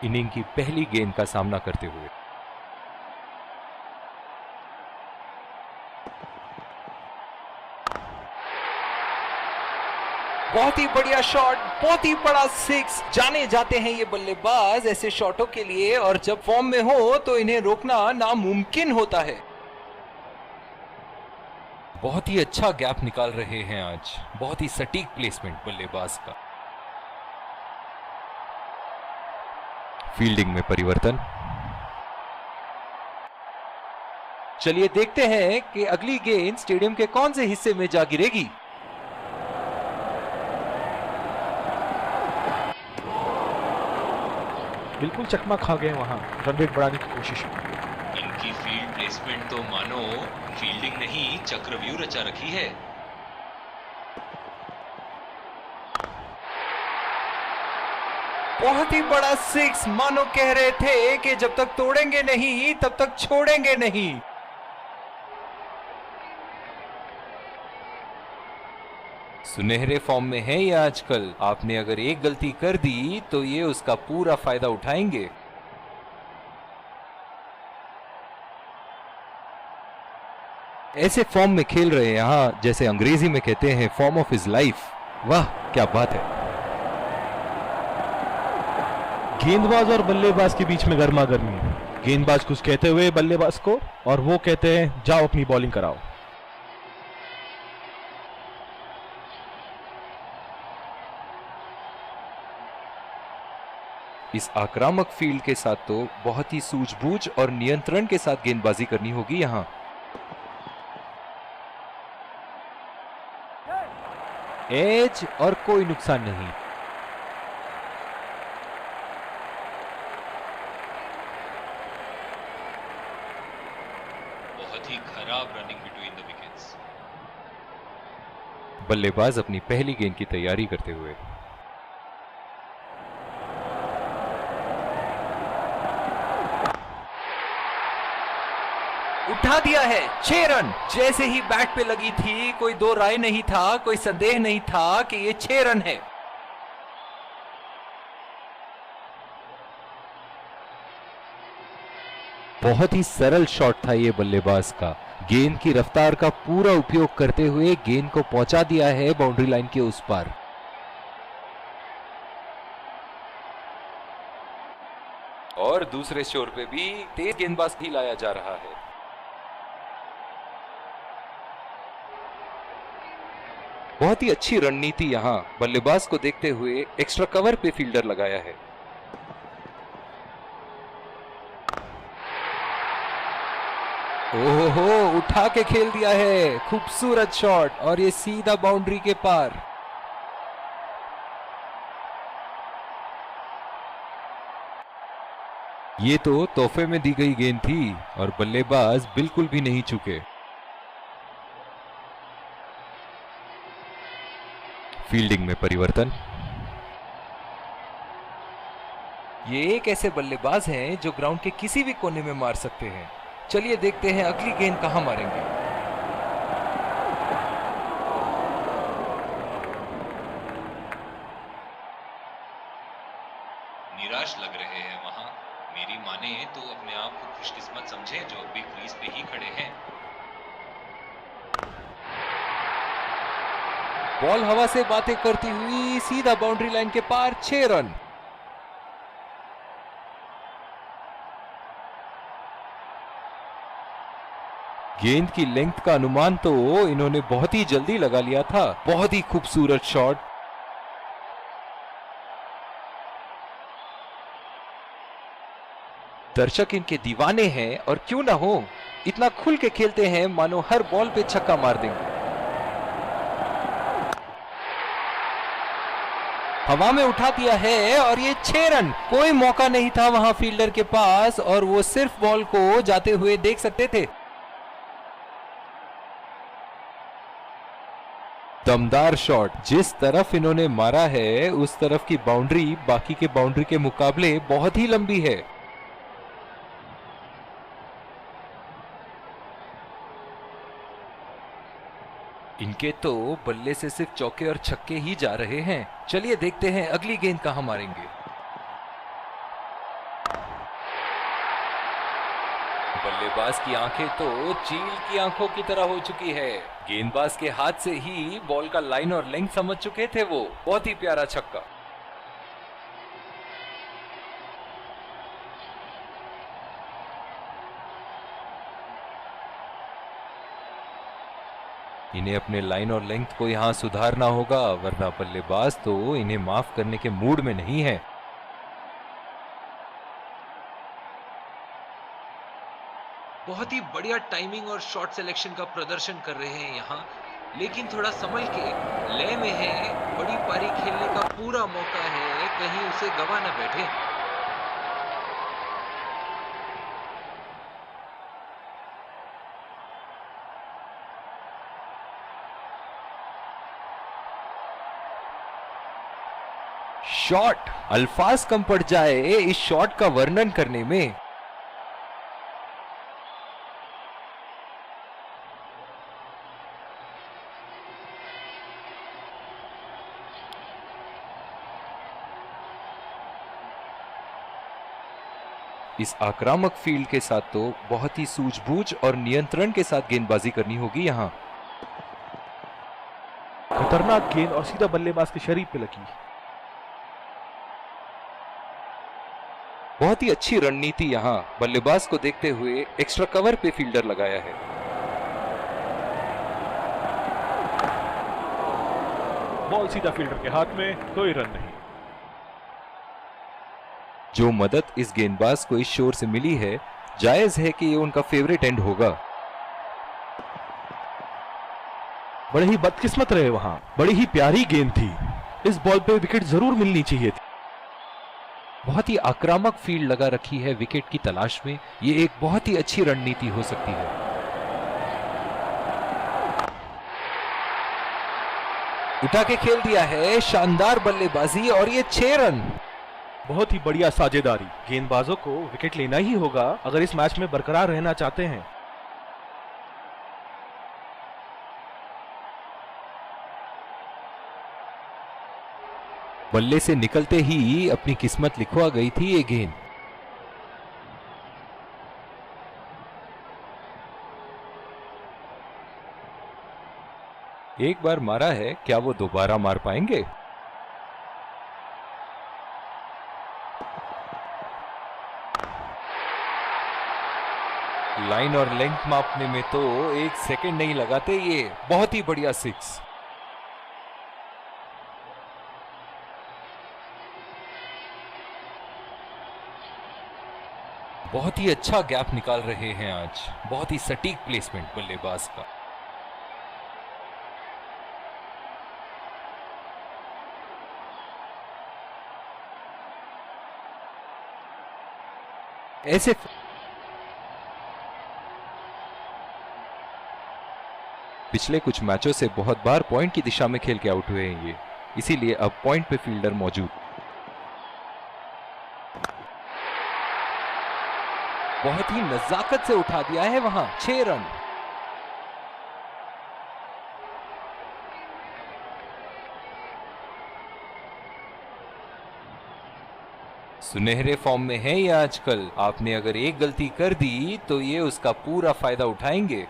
Inning की पहली गेंद का सामना करते हुए। बहुत ही बढ़िया शॉट, बहुत ही बड़ा सिक्स। जाने जाते हैं ये बल्लेबाज ऐसे शॉटों के लिए, और जब फॉर्म में हो तो इन्हें रोकना नामुमकिन होता है। बहुत ही अच्छा गैप निकाल रहे हैं आज, बहुत ही सटीक प्लेसमेंट बल्लेबाज का। फील्डिंग में परिवर्तन। चलिए देखते हैं कि अगली गेंद स्टेडियम के कौन से हिस्से में जा गिरेगी। बिल्कुल चकमा खा गए वहां, रन रेट बढ़ाने की कोशिश। इनकी फील्ड प्लेसमेंट तो मानो फील्डिंग नहीं चक्रव्यूह रचा रखी है। बहुत ही बड़ा सिक्स, मानो कह रहे थे कि जब तक तोड़ेंगे नहीं तब तक छोड़ेंगे नहीं। सुनहरे फॉर्म में है ये आजकल। आपने अगर एक गलती कर दी तो ये उसका पूरा फायदा उठाएंगे। ऐसे फॉर्म में खेल रहे हैं यहां, जैसे अंग्रेजी में कहते हैं फॉर्म ऑफ हिज लाइफ। वाह क्या बात है। गेंदबाज और बल्लेबाज के बीच में गर्मा गर्मी, गेंदबाज कुछ कहते हुए बल्लेबाज को, और वो कहते हैं जाओ अपनी बॉलिंग कराओ। इस आक्रामक फील्ड के साथ तो बहुत ही सूझबूझ और नियंत्रण के साथ गेंदबाजी करनी होगी यहां। एज और कोई नुकसान नहीं। बहुत ही खराब रनिंग बिटवीन द विकेट्स। बल्लेबाज अपनी पहली गेंद की तैयारी करते हुए। उठा दिया है 6 रन। जैसे ही बैट पे लगी थी कोई दो राय नहीं था, कोई संदेह नहीं था कि ये 6 रन है। बहुत ही सरल शॉट था ये बल्लेबाज का। गेंद की रफ्तार का पूरा उपयोग करते हुए गेंद को पहुंचा दिया है बाउंड्री लाइन के उस पार। और दूसरे छोर पे भी तेज गेंदबाज ही लाया जा रहा है। बहुत ही अच्छी रणनीति यहां बल्लेबाज को देखते हुए एक्स्ट्रा कवर पे फील्डर लगाया है। ओहो, उठा के खेल दिया है, खूबसूरत शॉट, और ये सीधा बाउंड्री के पार। ये तो तोहफे में दी गई गेंद थी और बल्लेबाज बिल्कुल भी नहीं चूके। फील्डिंग में परिवर्तन। ये एक ऐसे बल्लेबाज हैं जो ग्राउंड के किसी भी कोने में मार सकते हैं। चलिए देखते हैं अगली गेंद कहां मारेंगे। निराश लग रहे हैं वहां। मेरी माने तो अपने आप को खुशकिस्मत समझे जो अभी क्रीज पे ही खड़े हैं। बॉल हवा से बातें करती हुई सीधा बाउंड्री लाइन के पार, 6 रन। गेंद की लेंथ का अनुमान तो इन्होंने बहुत ही जल्दी लगा लिया था। बहुत ही खूबसूरत शॉट। दर्शक इनके दीवाने हैं, और क्यों ना हो, इतना खुल के खेलते हैं मानो हर बॉल पे छक्का मार देंगे। हवा में उठा दिया है और ये 6 रन। कोई मौका नहीं था वहां फील्डर के पास, और वो सिर्फ बॉल को जाते हुए देख सकते थे। दमदार शॉट। जिस तरफ इन्होंने मारा है उस तरफ की बाउंड्री बाकी के बाउंड्री के मुकाबले बहुत ही लंबी है। इनके तो बल्ले से सिर्फ चौके और छक्के ही जा रहे हैं। चलिए देखते हैं अगली गेंद कहां मारेंगे। बल्लेबाज की आंखें तो चील की आंखों की तरह हो चुकी है। गेंदबाज के हाथ से ही बॉल का लाइन और लेंथ समझ चुके थे वो। बहुत ही प्यारा छक्का। इन्हें अपने लाइन और लेंथ को यहां सुधारना होगा, वरना बल्लेबाज तो इन्हें माफ करने के मूड में नहीं है। बहुत ही बढ़िया टाइमिंग और शॉट सिलेक्शन का प्रदर्शन कर रहे हैं यहाँ, लेकिन थोड़ा संभल के, लय में है, बड़ी पारी खेलने का पूरा मौका है, कहीं उसे गवा न बैठे। शॉट, अल्फाज कम पड़ जाए इस शॉट का वर्णन करने में। इस आक्रामक फील्ड के साथ तो बहुत ही सूझबूझ और नियंत्रण के साथ गेंदबाजी करनी होगी यहां। खतरनाक गेंद और सीधा बल्लेबाज के शरीर पे लगी। बहुत ही अच्छी रणनीति यहां, बल्लेबाज को देखते हुए एक्स्ट्रा कवर पे फील्डर लगाया है। बॉल सीधा फील्डर के हाथ में, कोई रन नहीं। जो मदद इस गेंदबाज को इस शोर से मिली है, जायज है कि ये उनका फेवरेट एंड होगा। बड़े ही बदकिस्मत रहे वहां, बड़ी ही प्यारी गेंद थी। इस बॉल पे विकेट जरूर मिलनी चाहिए थी। बहुत ही आक्रामक फील्ड लगा रखी है विकेट की तलाश में। ये एक बहुत ही अच्छी रणनीति हो सकती है। उठा के खेल दिया है, शानदार बल्लेबाजी और ये 6 रन। बहुत ही बढ़िया साझेदारी। गेंदबाजों को विकेट लेना ही होगा अगर इस मैच में बरकरार रहना चाहते हैं। बल्ले से निकलते ही अपनी किस्मत लिखवा गई थी ये गेंद। एक बार मारा है, क्या वो दोबारा मार पाएंगे? लाइन और लेंथ मापने में तो 1 सेकंड नहीं लगाते ये। बहुत ही बढ़िया 6। बहुत ही अच्छा गैप निकाल रहे हैं आज। बहुत ही सटीक प्लेसमेंट बल्लेबाज का। ऐसे पिछले कुछ मैचों से बहुत बार पॉइंट की दिशा में खेल के आउट हुए हैं ये, इसीलिए अब पॉइंट पे फील्डर मौजूद। बहुत ही नजाकत से उठा दिया है वहां। 6 रन। सुनहरे फॉर्म में है ये आजकल। आपने अगर एक गलती कर दी तो ये उसका पूरा फायदा उठाएंगे।